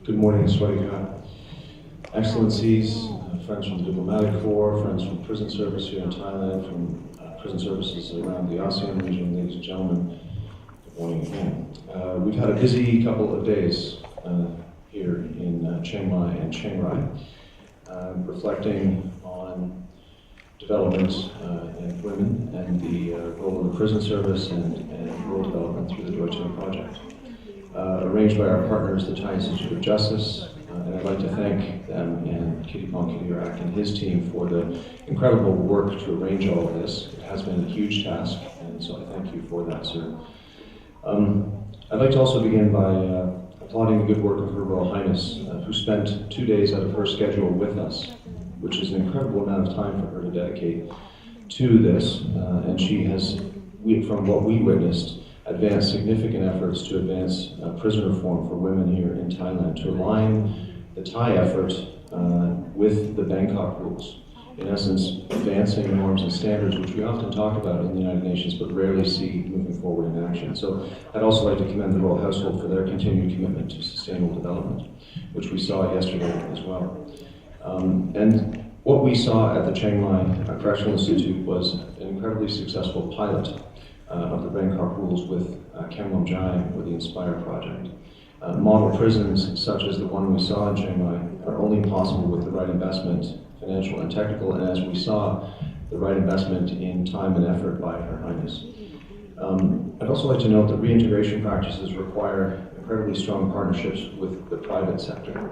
Good morning, Swadika. Excellencies, friends from the Diplomatic Corps, friends from prison service here in Thailand, from prison services around the ASEAN region, ladies and gentlemen, good morning again. We've had a busy couple of days here in Chiang Mai and Chiang Rai, reflecting on development in women and the role of the prison service and rural development through the Doi Chung project. Arranged by our partners, the Thai Institute of Justice, and I'd like to thank them and Kittipong Kittiarak and his team for the incredible work to arrange all of this. It has been a huge task, and so I thank you for that, sir. I'd like to also begin by applauding the good work of Her Royal Highness, who spent 2 days out of her schedule with us, which is an incredible amount of time for her to dedicate to this, and she has, from what we witnessed, advanced significant efforts to advance prison reform for women here in Thailand, to align the Thai effort with the Bangkok rules. In essence, advancing norms and standards, which we often talk about in the United Nations, but rarely see moving forward in action. So I'd also like to commend the Royal Household for their continued commitment to sustainable development, which we saw yesterday as well. And what we saw at the Chiang Mai Correctional Institute was an incredibly successful pilot of the Bangkok rules with Kamlom Jai, or the Inspire project. Model prisons such as the one we saw in Chiang Mai are only possible with the right investment, financial and technical, and as we saw, the right investment in time and effort by Her Highness. I'd also like to note that reintegration practices require incredibly strong partnerships with the private sector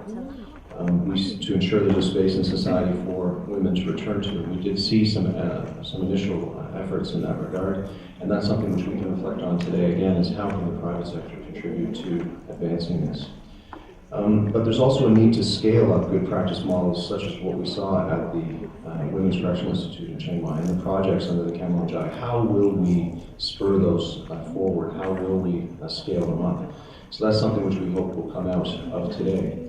to ensure there's a space in society for women to return to. We did see some initial efforts in that regard, and that's something which we can reflect on today again, is how can the private sector contribute to advancing this. But there's also a need to scale up good practice models such as what we saw at the Women's Correctional Institute in Chiang Mai and the projects under the Kamlom Jai. How will we spur those forward? How will we scale them up? So that's something which we hope will come out of today.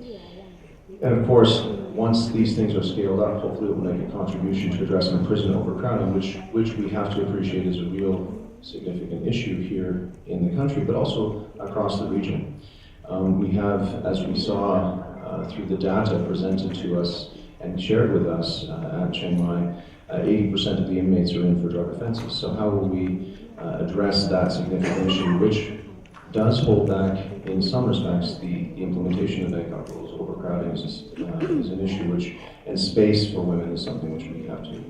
And of course, once these things are scaled up, hopefully it will make a contribution to addressing prison overcrowding, which we have to appreciate is a real significant issue here in the country, but also across the region. We have, as we saw through the data presented to us and shared with us at Chiang Mai, 80% of the inmates are in for drug offenses. So how will we address that significant issue, which does hold back, in some respects, the implementation of Bangkok rules? Overcrowding is an issue and space for women is something which we have to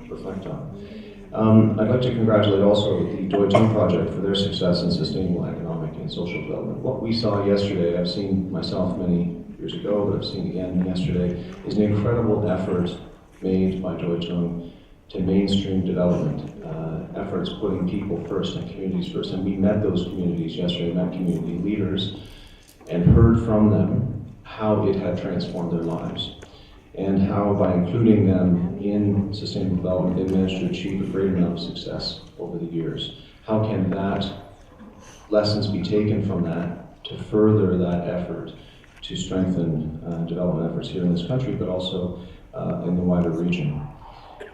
reflect on. I'd like to congratulate also the Doi Chung project for their success in sustainable economic and social development. What we saw yesterday, I've seen myself many years ago, but I've seen again yesterday, is an incredible effort made by Doi Chung to mainstream development, efforts putting people first and communities first. And we met those communities yesterday, met community leaders, and heard from them how it had transformed their lives, and how by including them in sustainable development, they managed to achieve a great amount of success over the years. How can lessons be taken from that to further that effort to strengthen development efforts here in this country, but also in the wider region?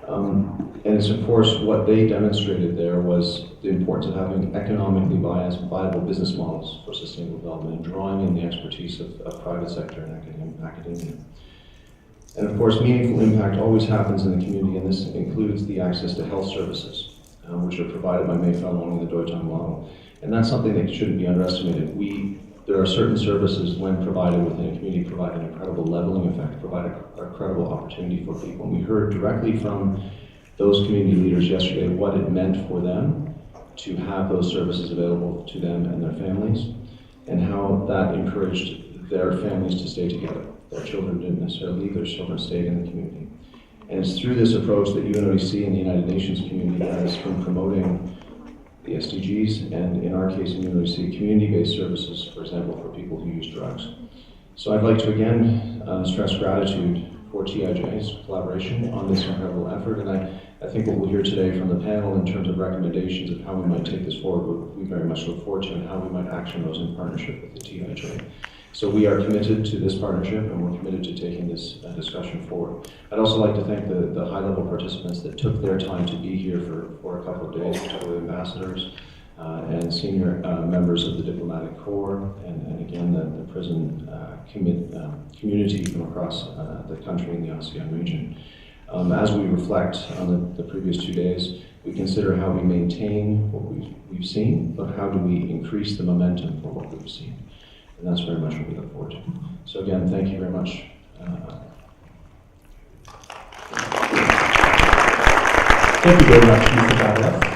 And it's of course what they demonstrated there was the importance of having economically viable business models for sustainable development and drawing in the expertise of private sector and academia. And of course, meaningful impact always happens in the community, and this includes the access to health services, which are provided by Mae Falun Gong in the Doi Chung model. And that's something that shouldn't be underestimated. There are certain services, when provided within a community, provide an incredible leveling effect, provide a credible opportunity for people. And we heard directly from those community leaders yesterday what it meant for them to have those services available to them and their families, and how that encouraged their families to stay together. Their children didn't necessarily leave, their children stayed in the community. And it's through this approach that UNODC and the United Nations community has been promoting the SDGs, and in our case in UNODC, community-based services, for example, for people who use drugs. So I'd like to again stress gratitude for TIJ's collaboration on this incredible effort, and I think what we'll hear today from the panel in terms of recommendations of how we might take this forward, we very much look forward to, and how we might action those in partnership with the TIJ. So we are committed to this partnership, and we're committed to taking this discussion forward. I'd also like to thank the high-level participants that took their time to be here for a couple of days, particularly ambassadors, and senior members of the diplomatic corps, and again, the prison community from across the country in the ASEAN region. As we reflect on the previous 2 days, we consider how we maintain what we've seen, but how do we increase the momentum for what we've seen? And that's very much what we look forward to. So again, thank you very much. Thank you very much, Mr. Bhagat.